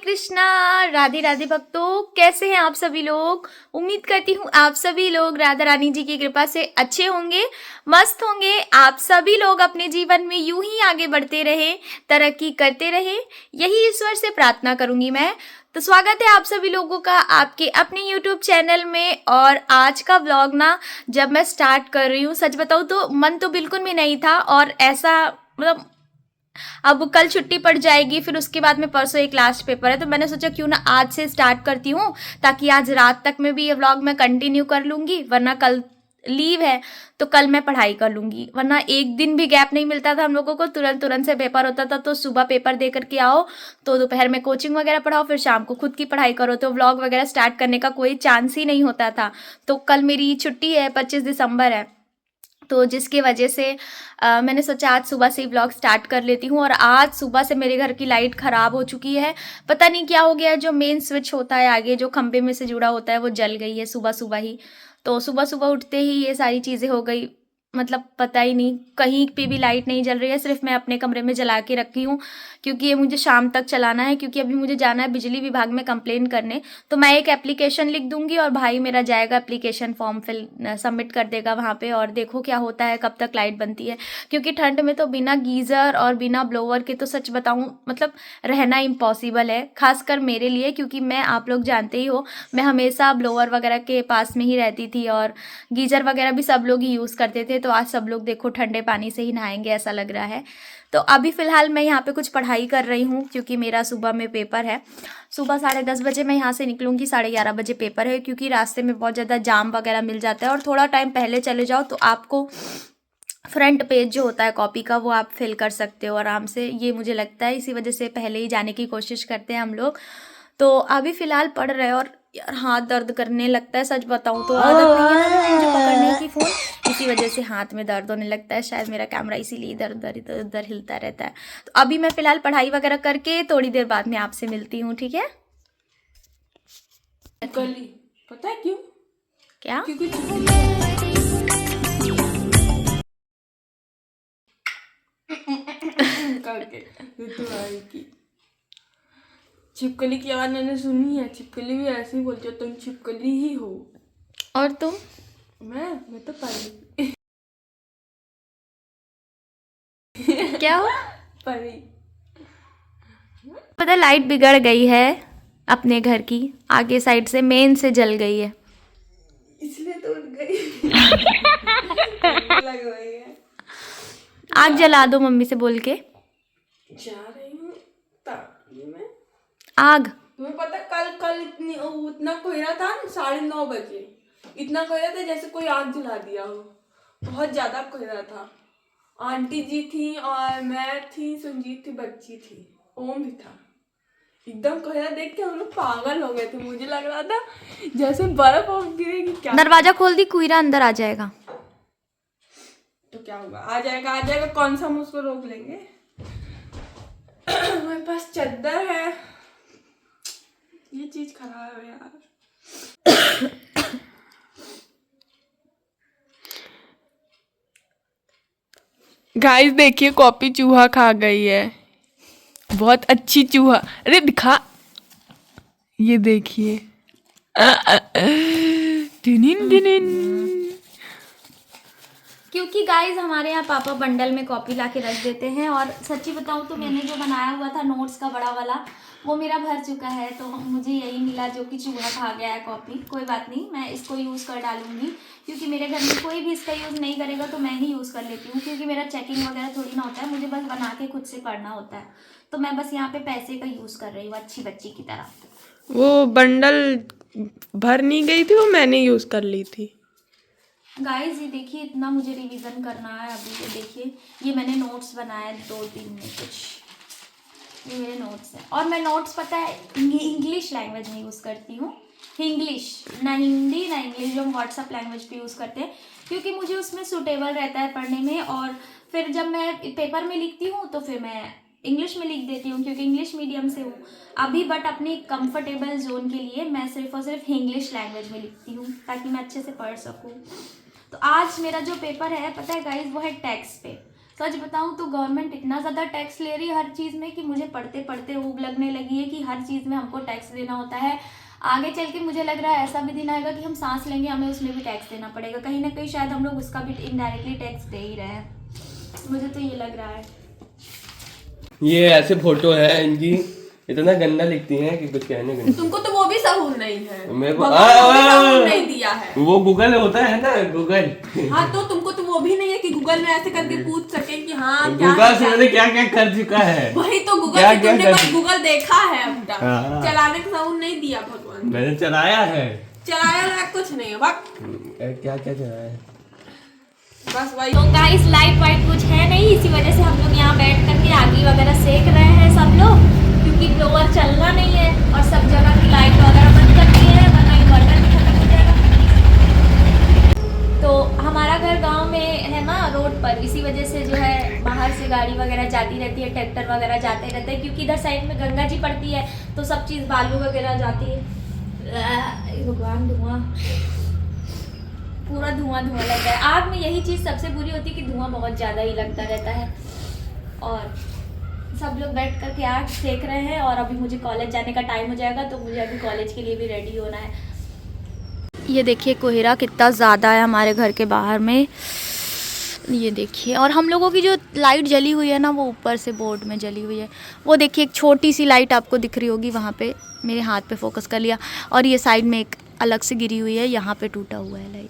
कृष्णा। राधे राधे भक्तों, कैसे हैं आप सभी लोग। उम्मीद करती हूँ आप सभी लोग राधा रानी जी की कृपा से अच्छे होंगे, मस्त होंगे। आप सभी लोग अपने जीवन में यूं ही आगे बढ़ते रहे, तरक्की करते रहे, यही ईश्वर से प्रार्थना करूंगी मैं। तो स्वागत है आप सभी लोगों का आपके अपने YouTube चैनल में। और आज का व्लॉग ना जब मैं स्टार्ट कर रही हूँ, सच बताऊँ तो मन तो बिल्कुल भी नहीं था। और ऐसा मतलब अब कल छुट्टी पड़ जाएगी, फिर उसके बाद में परसों एक लास्ट पेपर है, तो मैंने सोचा क्यों ना आज से स्टार्ट करती हूँ, ताकि आज रात तक में भी ये व्लॉग मैं कंटिन्यू कर लूँगी। वरना कल लीव है तो कल मैं पढ़ाई कर लूँगी, वरना एक दिन भी गैप नहीं मिलता था हम लोगों को। तुरंत तुरंत से पेपर होता था, तो सुबह पेपर दे करके आओ, तो दोपहर में कोचिंग वगैरह पढ़ाओ, फिर शाम को खुद की पढ़ाई करो, तो व्लॉग वगैरह स्टार्ट करने का कोई चांस ही नहीं होता था। तो कल मेरी छुट्टी है, 25 दिसंबर है, तो जिसकी वजह से मैंने सोचा आज सुबह से ही ब्लॉग स्टार्ट कर लेती हूँ। और आज सुबह से मेरे घर की लाइट ख़राब हो चुकी है, पता नहीं क्या हो गया है। जो मेन स्विच होता है आगे जो खंबे में से जुड़ा होता है वो जल गई है सुबह सुबह ही। तो सुबह सुबह उठते ही ये सारी चीज़ें हो गई, मतलब पता ही नहीं, कहीं पे भी लाइट नहीं जल रही है। सिर्फ मैं अपने कमरे में जला के रखी हूँ, क्योंकि ये मुझे शाम तक चलाना है, क्योंकि अभी मुझे जाना है बिजली विभाग में कंप्लेन करने। तो मैं एक एप्लीकेशन लिख दूंगी और भाई मेरा जाएगा एप्लीकेशन फॉर्म सबमिट कर देगा वहाँ पे, और देखो क्या होता है, कब तक लाइट बनती है। क्योंकि ठंड में तो बिना गीज़र और बिना ब्लोअर के तो सच बताऊँ मतलब रहना इम्पॉसिबल है, खासकर मेरे लिए, क्योंकि मैं, आप लोग जानते ही हो, मैं हमेशा ब्लोअर वगैरह के पास में ही रहती थी, और गीज़र वगैरह भी सब लोग ही यूज़ करते थे। तो आज सब लोग देखो ठंडे पानी से ही नहाएंगे ऐसा लग रहा है। तो अभी फ़िलहाल मैं यहाँ पे कुछ पढ़ाई कर रही हूँ, क्योंकि मेरा सुबह में पेपर है। सुबह 10:30 बजे मैं यहाँ से निकलूँगी, 11:30 बजे पेपर है, क्योंकि रास्ते में बहुत ज़्यादा जाम वगैरह मिल जाता है। और थोड़ा टाइम पहले चले जाओ तो आपको फ्रंट पेज जो होता है कॉपी का वो आप फिल कर सकते हो आराम से, ये मुझे लगता है। इसी वजह से पहले ही जाने की कोशिश करते हैं हम लोग। तो अभी फ़िलहाल पढ़ रहे हैं, और यार हाथ दर्द करने लगता है, सच बताऊँ तो आदत नहीं है ना मुझे पकड़ने की फ़ोन, इसी वजह से हाथ में दर्द होने लगता है। शायद मेरा कैमरा इसीलिए इधर उधर इधर उधर हिलता रहता है। तो अभी मैं फ़िलहाल पढ़ाई वगैरह करके थोड़ी देर बाद में आपसे मिलती हूँ, ठीक है। गली पता है क्यों? क्या? क्योंकि करके ऋतु आई की छिपकली की आवाज मैंने सुनी है। छिपकली भी ऐसे ही बोलती है, तुम छिपकली ही हो। और तुम? मैं तो परी। क्या हो? परी। पता लाइट बिगड़ गई है अपने घर की, आगे साइड से मेन से जल गई है, इसलिए तो उठ गई। लग रही है। आग जला दो मम्मी से बोल के। जा रही हूँ ताकि मैं आग? तुम्हें पता कल इतनी उतना कोहरा था, 9:30 बजे इतना कोहरा था जैसे कोई आग जला दिया हो। बहुत ज्यादा कोहरा था। आंटी जी थी और मैं थी, संजीत थी, बच्ची थी, ओम भी था। एकदम कोहरा देख के हम लोग पागल हो गए थे। मुझे लग रहा था जैसे बर्फ गिरेगी क्या। दरवाजा खोल दी, कोहरा अंदर आ जाएगा तो क्या होगा, आ जाएगा, कौन सा हम उसको रोक लेंगे। हमारे पास चद्दर है। ये चीज खराब है यार। गाइस देखिए, कॉपी चूहा खा गई है, बहुत अच्छी चूहा। अरे दिखा, ये देखिए। टिनिन टिनिन। क्योंकि गाइज हमारे यहाँ पापा बंडल में कॉपी ला के रख देते हैं। और सच्ची बताऊँ तो मैंने जो बनाया हुआ था नोट्स का बड़ा वाला, वो मेरा भर चुका है, तो मुझे यही मिला जो कि चूहा खा गया है कॉपी। कोई बात नहीं, मैं इसको यूज़ कर डालूंगी, क्योंकि मेरे घर में कोई भी इसका यूज़ नहीं करेगा तो मैं ही यूज़ कर लेती हूँ, क्योंकि मेरा चेकिंग वगैरह थोड़ी ना होता है, मुझे बस बना के खुद से पढ़ना होता है। तो मैं बस यहाँ पे पैसे का यूज़ कर रही हूँ अच्छी बच्ची की तरह। वो बंडल भर नहीं गई थी, वो मैंने यूज कर ली थी। गाइस ये देखिए, इतना मुझे रिवीजन करना है अभी। ये देखिए, ये मैंने नोट्स बनाए 2-3 में कुछ, ये मेरे नोट्स हैं। और मैं नोट्स पता है इंग्लिश लैंग्वेज में यूज़ करती हूँ, इंग्लिश, ना हिंदी ना इंग्लिश, जो हम व्हाट्सअप लैंग्वेज पे यूज़ करते हैं, क्योंकि मुझे उसमें सूटेबल रहता है पढ़ने में। और फिर जब मैं पेपर में लिखती हूँ तो फिर मैं इंग्लिश में लिख देती हूँ, क्योंकि इंग्लिश मीडियम से हूँ अभी। बट अपने कंफर्टेबल जोन के लिए मैं सिर्फ और सिर्फ इंग्लिश लैंग्वेज में लिखती हूँ, ताकि मैं अच्छे से पढ़ सकूँ। तो आज मेरा जो पेपर है पता है गाइज, वो है टैक्स पे। सच बताऊं तो गवर्नमेंट इतना ज़्यादा टैक्स ले रही है हर चीज़ में कि मुझे पढ़ते पढ़ते ऊब लगने लगी है कि हर चीज़ में हमको टैक्स देना होता है। आगे चल के मुझे लग रहा है ऐसा भी दिन आएगा कि हम सांस लेंगे हमें उसमें भी टैक्स देना पड़ेगा, कहीं ना कहीं शायद हम लोग उसका भी इनडायरेक्टली टैक्स दे ही रहे हैं, मुझे तो ये लग रहा है। ये ऐसे फोटो है इनकी, इतना गंदा लिखती हैं कि कुछ कहने का नहीं। तुमको तो वो भी सहूर नहीं है, मेरे को भगवान को भी सहूर नहीं दिया है। वो गूगल होता है ना, गूगल। हाँ तो तुमको तो वो भी नहीं है कि गूगल में ऐसे करके पूछ सके कि हाँ क्या गूगल से मैंने क्या क्या कर चुका है। वही तो गूगल क्या से क्या तुमने कर बस गूगल देखा है अब तक, हाँ। चलाने का सहूर नहीं दिया भगवान। मैंने चलाया है, चलाया लायक कुछ नहीं है, बस क्या क्या चलाया है। बस वही। तो गाइस लाइट वाइट कुछ है नहीं, इसी वजह से हम लोग यहाँ बैठ करके आगी वगैरह सेक रहे हैं सब लोग, क्योंकि ब्लोअर चलना नहीं है और सब जगह की लाइट वगैरह बंद कर दी है, वरना इन्वर्टर भी खत्म हो जाएगा। तो हमारा घर गांव में है ना, रोड पर, इसी वजह से जो है बाहर से गाड़ी वगैरह जाती रहती है, ट्रैक्टर वगैरह जाते रहते हैं, क्योंकि इधर साइड में गंगा जी पड़ती है तो सब चीज़ बालू वगैरह जाती है। भगवान, धुआं, पूरा धुआं धुआं लगता है। आग में यही चीज़ सबसे बुरी होती है कि धुआं बहुत ज़्यादा ही लगता रहता है। और सब लोग बैठ कर के आग सेक रहे हैं और अभी मुझे कॉलेज जाने का टाइम हो जाएगा, तो मुझे अभी कॉलेज के लिए भी रेडी होना है। ये देखिए कोहरा कितना ज़्यादा है हमारे घर के बाहर में, ये देखिए। और हम लोगों की जो लाइट जली हुई है ना, वो ऊपर से बोर्ड में जली हुई है। वो देखिए एक छोटी सी लाइट आपको दिख रही होगी वहाँ पे, मेरे हाथ पे फोकस कर लिया। और ये साइड में एक अलग से गिरी हुई है, यहाँ पे टूटा हुआ है लाइट।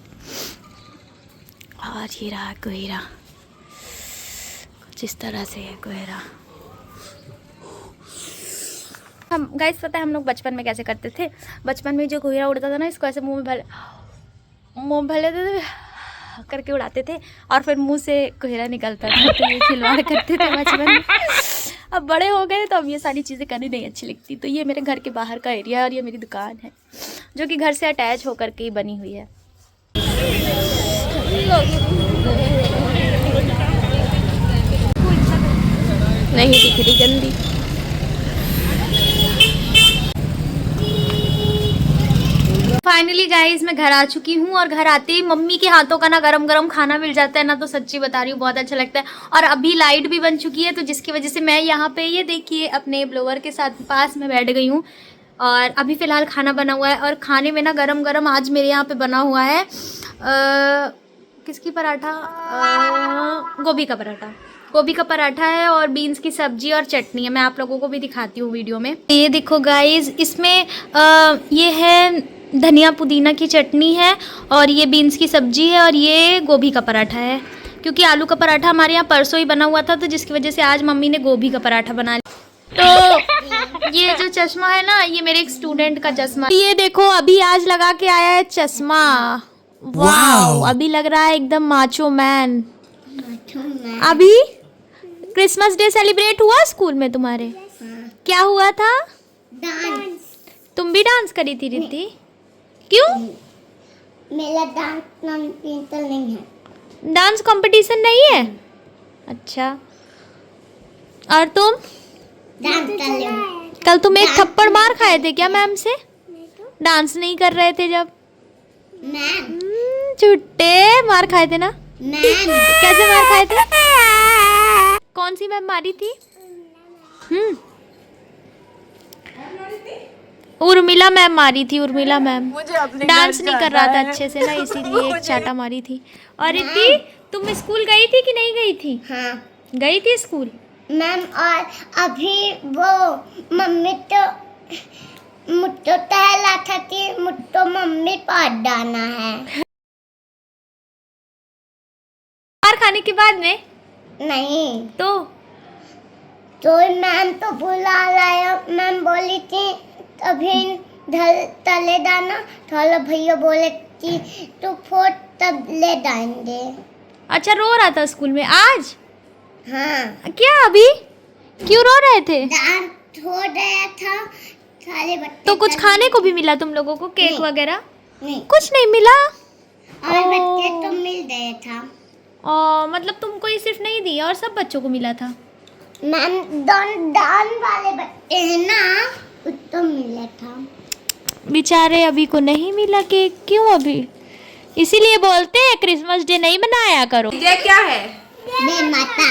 और ये रहा कोहरा, कुछ इस तरह से है कोहरा। हम गाइस पता है हम लोग बचपन में कैसे करते थे, बचपन में जो कोहरा उड़ता था ना, इसको ऐसे मुंह में भर लेते थे करके उड़ाते थे और फिर मुंह से कोहरा निकलता था, तो ये खिलवाड़ करते थे बचपन में। अब बड़े हो गए तो अब ये सारी चीज़ें करनी नहीं अच्छी लगती। तो ये मेरे घर के बाहर का एरिया है और ये मेरी दुकान है, जो कि घर से अटैच होकर के ही बनी हुई है। नहीं दिख रही, गंदी। फाइनली गाइस मैं घर आ चुकी हूँ और घर आते ही मम्मी के हाथों का ना गरम गरम खाना मिल जाता है ना, तो सच्ची बता रही हूँ बहुत अच्छा लगता है। और अभी लाइट भी बन चुकी है, तो जिसकी वजह से मैं यहाँ पे ये देखिए अपने ब्लोअर के साथ पास में बैठ गई हूँ। और अभी फ़िलहाल खाना बना हुआ है और खाने में ना गरम गरम आज मेरे यहाँ पे बना हुआ है किसकी पराठा, गोभी का पराठा। गोभी का पराठा है और बीन्स की सब्जी और चटनी है। मैं आप लोगों को भी दिखाती हूँ वीडियो में। ये देखो गाइस, इसमें ये है धनिया पुदीना की चटनी है और ये बीन्स की सब्जी है और ये गोभी का पराठा है, क्योंकि आलू का पराठा हमारे यहाँ परसों ही बना हुआ था, तो जिसकी वजह से आज मम्मी ने गोभी का पराठा बना लिया। तो ये जो चश्मा है ना, ये मेरे एक स्टूडेंट का चश्मा, ये देखो अभी आज लगा के आया है चश्मा। वाओ, अभी लग रहा है एकदम माचो मैन। अभी क्रिसमस डे सेलिब्रेट हुआ स्कूल में तुम्हारे? क्या हुआ था? डांस। तुम भी डांस करी थी रिद्धि? क्यों? मेरा डांस कंपटीशन नहीं है। डांस कंपटीशन नहीं है? अच्छा। और तुम? डांस कर रही हूँ। कल तुम एक थप्पड़ मार खाए थे क्या मैम से? डांस नहीं कर रहे थे जब? मैम। छुट्टे मार खाए थे ना? मैम। कैसे मार खाए थे? कौन सी मैम मारी थी? उर्मिला मैम मारी थी, उर्मिला मैम। मुझे अपने डांस घर नहीं कर जाना रहा था है। अच्छे से ना, इसीलिए एक चाटा मारी थी। और रिद्धि तुम स्कूल गई थी कि नहीं गई थी? हाँ गई थी स्कूल। मैम, और अभी वो मम्मी तो मुझको टहला था कि मुझको मम्मी पास डालना है। मार खाने के बाद में? नहीं तो मैम तो बुला लाया। मैम बोली थी अभी तले दाना, थोड़ा भैया बोले कि तू फोट तब ले डालेंगे। अच्छा, रो रहा था स्कूल में आज? हाँ। क्या अभी क्यों रो रहे थे? डांस हो गया था, सारे बच्चे। तो कुछ खाने को भी मिला तुम लोगों को, केक नहीं। वगैरह? नहीं, कुछ नहीं मिला? और बच्चे तो मिल गए था। मतलब तुमको ये सिर्फ नहीं दिया और सब बच्चों को मिला था? मैम डांस वाले बच्चे हैं ना, उसको मिला था। बेचारे अभी को नहीं मिला केक, क्यों अभी? इसीलिए बोलते हैं क्रिसमस डे नहीं मनाया करो। ये क्या है? मैं माता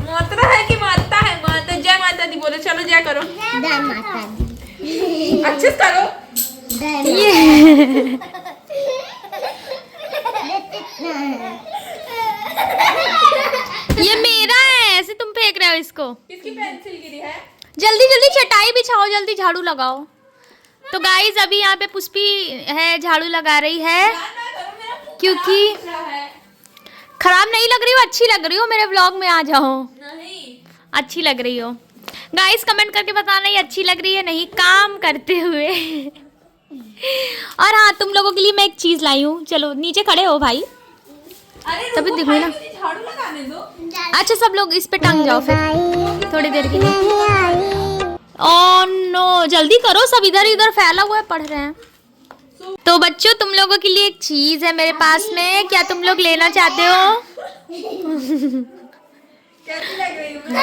मात्रा है कि माता है? माता, जय माता दी बोलो, चलो जय करो, जय माता दी अच्छे से करो। ये मेरा है, ऐसे तुम फेंक रहे हो इसको। किसकी पेंसिल गिरी है? जल्दी जल्दी चटाई बिछाओ, जल्दी झाड़ू लगाओ। तो गाइज अभी यहाँ पे पुष्पी है, झाड़ू लगा रही है क्योंकि खराब नहीं लग रही हो, अच्छी लग रही हो। मेरे व्लॉग में आ जाओ, नहीं, अच्छी लग रही हो। गाइस कमेंट करके बताना ये अच्छी लग रही है नहीं काम करते हुए। और हाँ, तुम लोगों के लिए मैं एक चीज लाई हूँ। चलो नीचे खड़े हो भाई, अरे तभी रुको देखो भाई, ना। मुझे झाड़ू लगाने दो। अच्छा सब लोग इस पे टंग जाओ फिर थोड़ी देर के लिए। ओह नो, जल्दी करो, सब इधर इधर फैला हुआ है, पढ़ रहे हैं। तो बच्चों तुम लोगों के लिए एक चीज है मेरे पास में, क्या तुम लोग लेना चाहते हो? कैसी लग रही हूँ मैं?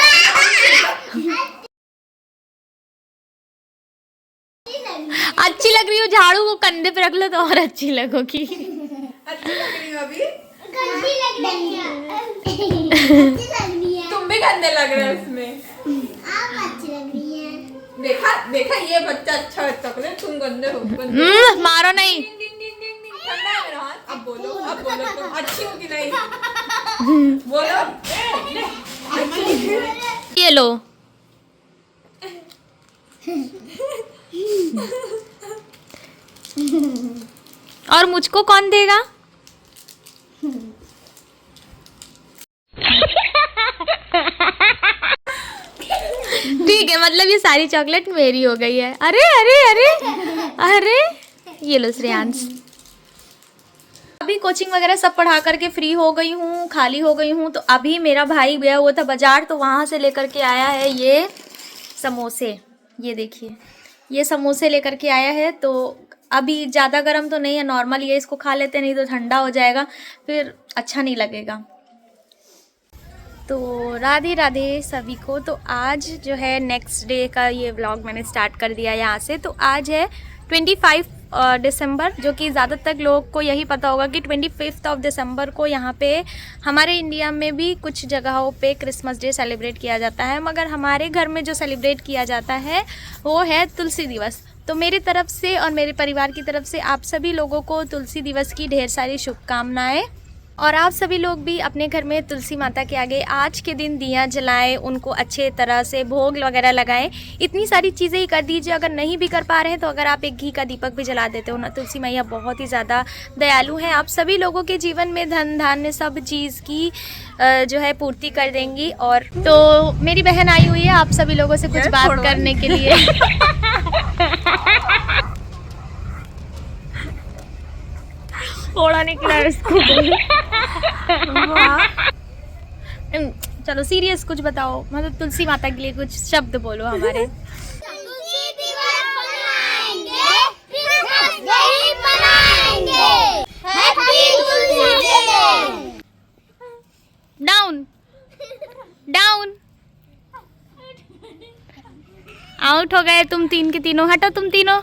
अच्छी लग रही हो, झाड़ू को कंधे पे रख लो तो और अच्छी लगोगी। अच्छी लग रही हो अभी? गंदी लग रही है अच्छी लग रही है तुम भी गंदे लग रहे हो इसमें। आप अच्छी लग रही है देखा देखा, ये बच्चा अच्छा है, तक तुम गंदे हो। मारो नहीं। ठंडा है मेरा हाथ। अब बोलो तुम अच्छी हो कि नहीं? बोलो। ये लो। और मुझको कौन देगा? ठीक है, मतलब ये सारी चॉकलेट मेरी हो गई है। अरे अरे अरे अरे, ये लो श्रेयांश। अभी कोचिंग वगैरह सब पढ़ा करके फ्री हो गई हूँ, खाली हो गई हूँ। तो अभी मेरा भाई गया हुआ था बाजार, तो वहाँ से लेकर के आया है ये समोसे। ये देखिए, ये समोसे लेकर के आया है। तो अभी ज़्यादा गर्म तो नहीं है, नॉर्मल ये, इसको खा लेते, नहीं तो ठंडा हो जाएगा, फिर अच्छा नहीं लगेगा। तो राधे राधे सभी को। तो आज जो है नेक्स्ट डे का ये व्लॉग मैंने स्टार्ट कर दिया यहाँ से। तो आज है 25 दिसंबर, जो कि ज़्यादातर लोग को यही पता होगा कि 25 दिसंबर को यहाँ पे हमारे इंडिया में भी कुछ जगहों पे क्रिसमस डे सेलिब्रेट किया जाता है, मगर हमारे घर में जो सेलिब्रेट किया जाता है वो है तुलसी दिवस। तो मेरी तरफ से और मेरे परिवार की तरफ से आप सभी लोगों को तुलसी दिवस की ढेर सारी शुभकामनाएँ। और आप सभी लोग भी अपने घर में तुलसी माता के आगे आज के दिन दिया जलाएं, उनको अच्छे तरह से भोग वगैरह लगाएं। इतनी सारी चीज़ें ही कर दीजिए। अगर नहीं भी कर पा रहे हैं तो अगर आप एक घी का दीपक भी जला देते हो ना, तुलसी मैया बहुत ही ज़्यादा दयालु हैं, आप सभी लोगों के जीवन में धन धान्य सब चीज़ की जो है पूर्ति कर देंगी। और तो मेरी बहन आई हुई है आप सभी लोगों से कुछ बात करने के लिए। थोड़ा निकला इसको। चलो सीरियस कुछ बताओ, मतलब तुलसी माता के लिए कुछ शब्द बोलो हमारे। तुलसी दिवस मनाएंगे, क्रिसमस डे ही मनाएंगे, हैप्पी तुलसी डे। डाउन डाउन, आउट हो गए तुम तीन के तीनों। हटो तुम तीनों।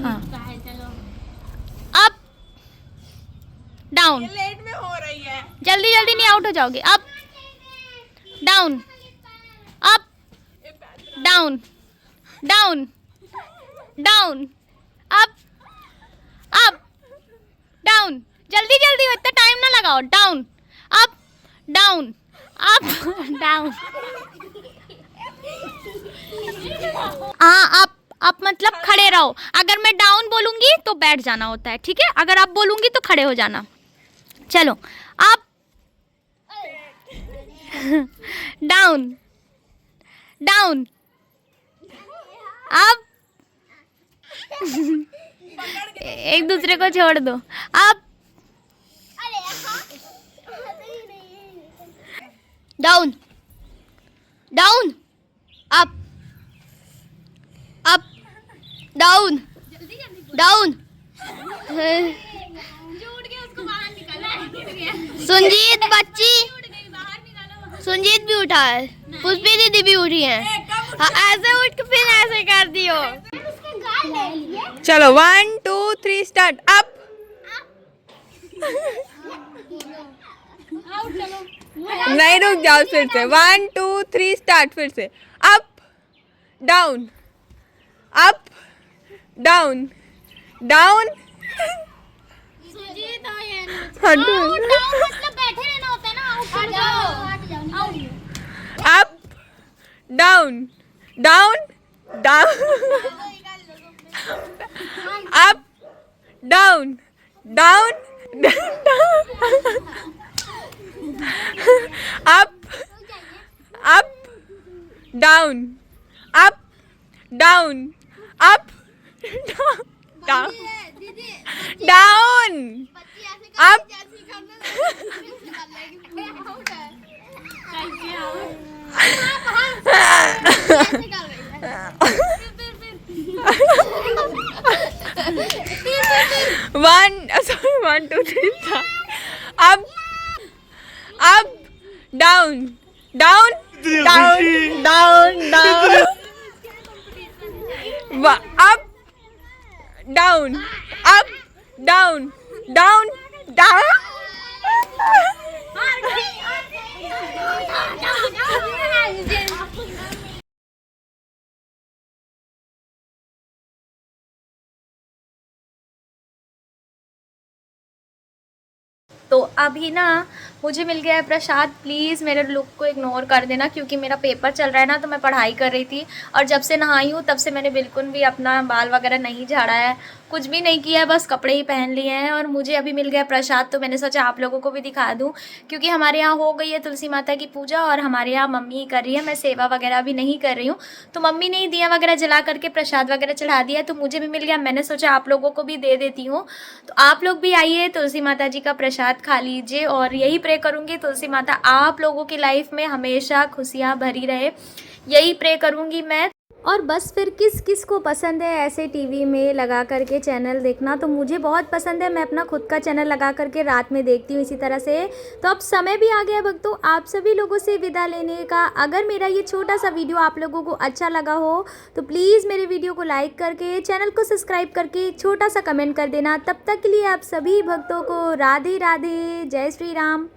हाँ, अप डाउन, लेट में हो रही है। जल्दी जल्दी नहीं, आउट हो जाओगे। Up down, up down, down down, up up down, जल्दी जल्दी हो, इतना टाइम ना लगाओ। Down up down, up down. हाँ, अप मतलब खड़े रहो। अगर मैं डाउन बोलूंगी तो बैठ जाना होता है, ठीक है? अगर आप बोलूंगी तो खड़े हो जाना। चलो, अप डाउन, डाउन, अप। एक दूसरे को छोड़ दो। Up down, down, up up, down down. Sunjeet बच्ची, सुनजीत भी उठा है, पुष्पी दीदी भी उठी है। ऐसे उठ के फिर ऐसे कर दियो। चलो 1 2 3 स्टार्ट। अप नहीं रुक जाओ, फिर से 1 2 3 स्टार्ट। फिर से up down up down down. Up down down down up down down up up down up down up down down up. One two three up up down down down down down up down up down down down. तो अभी ना मुझे मिल गया है प्रसाद। Please मेरे look को ignore कर देना, क्योंकि मेरा पेपर चल रहा है ना, तो मैं पढ़ाई कर रही थी और जब से नहाई हूँ तब से मैंने बिल्कुल भी अपना बाल वगैरह नहीं झाड़ा है, कुछ भी नहीं किया है, बस कपड़े ही पहन लिए हैं। और मुझे अभी मिल गया प्रसाद, तो मैंने सोचा आप लोगों को भी दिखा दूँ, क्योंकि हमारे यहाँ हो गई है तुलसी माता की पूजा और हमारे यहाँ मम्मी ही कर रही है, मैं सेवा वगैरह अभी नहीं कर रही हूँ। तो मम्मी ने ही दिया वगैरह जला करके प्रसाद वगैरह चढ़ा दिया, तो मुझे भी मिल गया। मैंने सोचा आप लोगों को भी दे देती हूँ, तो आप लोग भी आइए तुलसी माता जी का प्रसाद खा लीजिए। और यही प्रे करूँगी तुलसी माता आप लोगों की लाइफ में हमेशा खुशियाँ भरी रहे, यही प्रे करूँगी मैं। और बस फिर किस किस को पसंद है ऐसे टीवी में लगा करके चैनल देखना, तो मुझे बहुत पसंद है। मैं अपना खुद का चैनल लगा करके रात में देखती हूँ इसी तरह से। तो अब समय भी आ गया भक्तों आप सभी लोगों से विदा लेने का। अगर मेरा ये छोटा सा वीडियो आप लोगों को अच्छा लगा हो तो प्लीज़ मेरे वीडियो को लाइक करके, चैनल को सब्सक्राइब करके एक छोटा सा कमेंट कर देना। तब तक के लिए आप सभी भक्तों को राधे राधे, जय श्री राम।